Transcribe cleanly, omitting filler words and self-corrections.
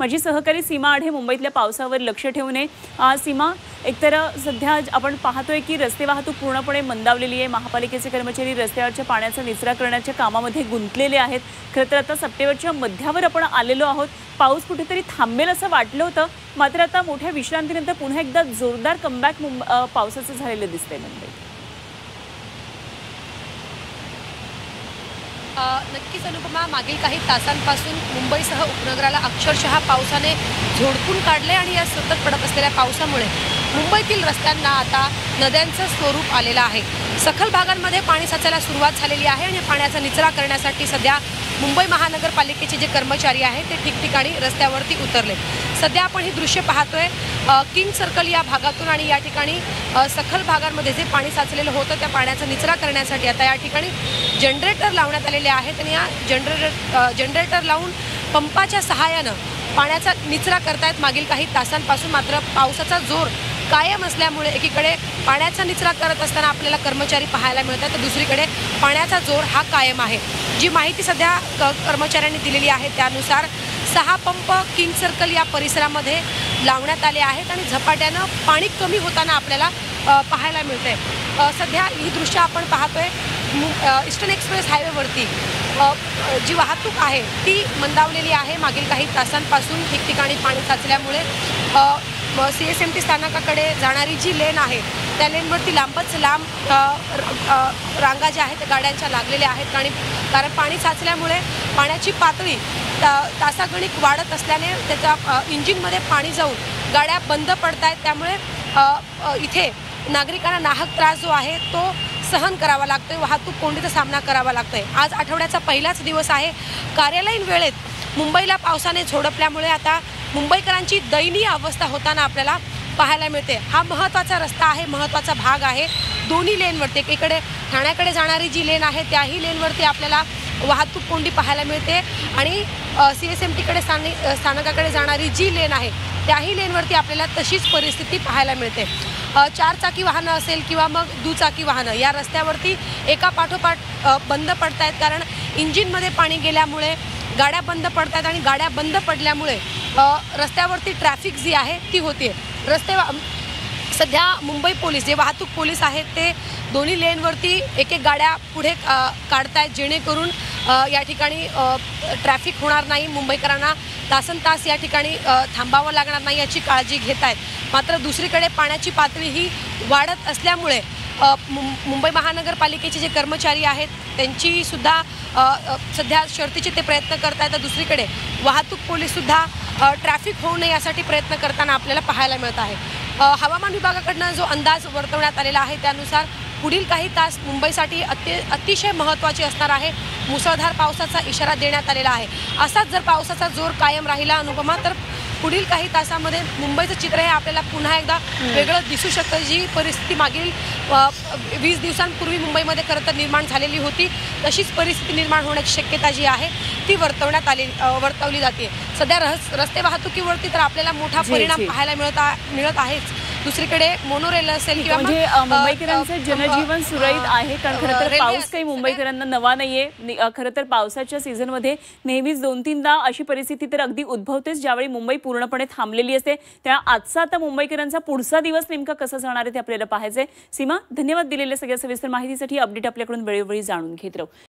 माझी सहकारी सीमा आढे मुंबईतल्या पावसावर लक्ष ठेवून आहे। सीमा, एकतर सध्या आपण पाहतोय की रस्ते वाहतूक पूर्णपणे मंदावलेली आहे। महापालिकेचे कर्मचारी रस्त्यावरच्या पाण्याचा निचरा करण्याच्या कामामध्ये गुंतलेले आहेत। खरं तर आता सप्टेंबरच्या मध्यावर आपण आलेलो आहोत। पाऊस कुठेतरी थांबेल असं वाटलं होतं, मात्र आता मोठ्या विश्रांतीनंतर पुन्हा एकदा जोरदार कमबॅक पावसाचं झालेलं दिसतंय मुंबईत। नक्कीच अनुपमा, मागील काही तासांपासून मुंबईसह उपनगराला अक्षरशः पावसाने झोडपून काढले आणि या सतत पडत असलेल्या पावसामुळे मुंबईतील रस्त्यांना आता नद्यांचं स्वरूप आलेलं आहे। सखल भागांमध्ये पाणी साचायला सुरुवात झालेली आहे आणि पाण्याचा निचरा करण्यासाठी सध्या मुंबई महानगरपालिकेचे जे कर्मचारी आहेत ते ठिकठिकाणी रस्त्यावरती उतरले। सध्या आपण ही दृश्य पाहतोय किंग सर्कल या भागातून आणि या ठिकाणी सखल भागांमध्ये जे पाणी साचलेलं होतं त्या पाण्याचा निचरा करण्यासाठी आता या ठिकाणी जनरेटर लावण्यात आलेले आहेत आणि या जनरेटर लावून पंपाच्या सहाय्यानं पाण्याचा निचरा करतायत मागील काही तासांपासून। मात्र पावसाचा जोर कायम असल्यामुळे एकीकडे पाण्याचा निचरा करत असताना आपल्याला कर्मचारी पाहायला मिळतात, तर दुसरीकडे पाण्याचा जोर हा कायम आहे। जी माहिती सध्या कर्मचाऱ्यांनी दिलेली आहे त्यानुसार 6 पंप किंग सर्कल या परिसरामध्ये लावण्यात आले आहेत आणि झपाट्यानं पाणी कमी होताना आपल्याला पाहायला मिळतंय। सध्या ही दृश्य आपण पाहतोय ईस्टर्न एक्सप्रेस हायवेवरती जी वाहतूक आहे ती मंदावलेली आहे। मागील काही तासांपासून ठिकठिकाणी पाणी साचल्यामुळे CSMT स्थानकाकडे जाणारी जी लेन आहे त्या लेनवरती लांबच लांब रांगा ज्या आहेत त्या गाड्यांच्या लागलेल्या आहेत आणि कारण पाणी साचल्यामुळे पाण्याची पातळी तासागणिक वाढत असल्याने त्याच्या इंजिनमध्ये पाणी जाऊन गाड्या बंद पडत आहेत। त्यामुळे इथे नागरिकांना नाहक त्रास जो आहे तो सहन करावा लागतोय, वाहतूक कोंडीचा सामना करावा लागतोय। आज आठवड्याचा पहिलाच दिवस आहे। कार्यालयीन वेळेत मुंबईला पावसाने झोडपल्यामुळे आता मुंबईकरांची दयनीय अवस्था होताना आपल्याला पाहायला मिळते। हा महत्त्वाचा रस्ता आहे, महत्त्वाचा भाग आहे। दोन्ही लेनवरती एकीकडे ठाण्याकडे जाणारी जी लेन आहे त्याही लेनवरती आपल्याला वाहतूक कोंडी पाहायला मिळते आणि CSMTकडे स्थानकाकडे जाणारी जी लेन आहे त्याही लेनवरती आपल्याला तशीच परिस्थिती पाहायला मिळते। 4 चाकी वाहनं असेल किंवा मग दुचाकी वाहनं या रस्त्यावरती एका पाठोपाठ बंद पडत आहेत, कारण इंजिनमध्ये पाणी गेल्यामुळे गाड्या बंद पडत आहेत आणि गाड्या बंद पडल्यामुळे रस्त्यावरती ट्रॅफिक जी आहे ती होते। सध्या मुंबई पोलीस जे वाहतूक पोलीस आहेत ते दोन्ही लेनवरती एक गाड्या पुढे काढतायत जेणेकरून या ठिकाणी ट्रॅफिक होणार नाही, मुंबईकरांना तासनतास या ठिकाणी थांबावं लागणार नाही याची काळजी घेत आहेत। मात्र दुसरीकडे पाण्याची पातळी ही वाढत असल्यामुळे मुंबई महानगरपालिकेचे जे कर्मचारी आहेत त्यांची सुद्धा सध्या शर्थीचे ते प्रयत्न करत आहेत, तर दुसरीकडे वाहतूक पोलीससुद्धा ट्रॅफिक होऊ नये यासाठी प्रयत्न करताना आपल्याला पाहायला मिळत आहे। हवामान विभागाकडनं जो अंदाज वर्तवण्यात आलेला आहे त्यानुसार पुढील काही तास मुंबईसाठी अतिशय महत्त्वाचे असणार आहे। मुसळधार पावसाचा इशारा देण्यात आलेला आहे। असाच जर पावसाचा जोर कायम राहिला अनुपमा तर पुढील काही तासामध्ये मुंबईचं चित्र हे आपल्याला पुन्हा एकदा वेगळं दिसू शकतं। जी परिस्थिती मागील 20 दिवसांपूर्वी मुंबईमध्ये खरं तर निर्माण झालेली होती तशीच परिस्थिती निर्माण होण्याची शक्यता जी आहे ती वर्तवली जाते। सध्या रस्ते वाहतुकीवरती तर आपल्याला मोठा परिणाम पाहायला मिळत आहेच। दुसरीकडे मोनोरेल असेल किंवा म्हणजे मुंबईकरांचं जनजीवन सुरळीत आहे, कारण खरं तर पाऊस काही मुंबईकरांना नवा नाहीये। खरं तर पावसाच्या सीझनमध्ये नेहमीच 2-3दा अशी परिस्थिती तर अगदी उद्भवतेच ज्यावेळी मुंबई पूर्णपणे थांबलेली असते। त्या आजचा आता मुंबईकरांचा पुढचा दिवस नेमका कसा जाणार आहे ते आपल्याला पाहायचंय। सीमा, धन्यवाद दिलेल्या सगळ्या सविस्तर माहितीसाठी। अपडेट आपल्याकडून वेळोवेळी जाणून घेत राहू।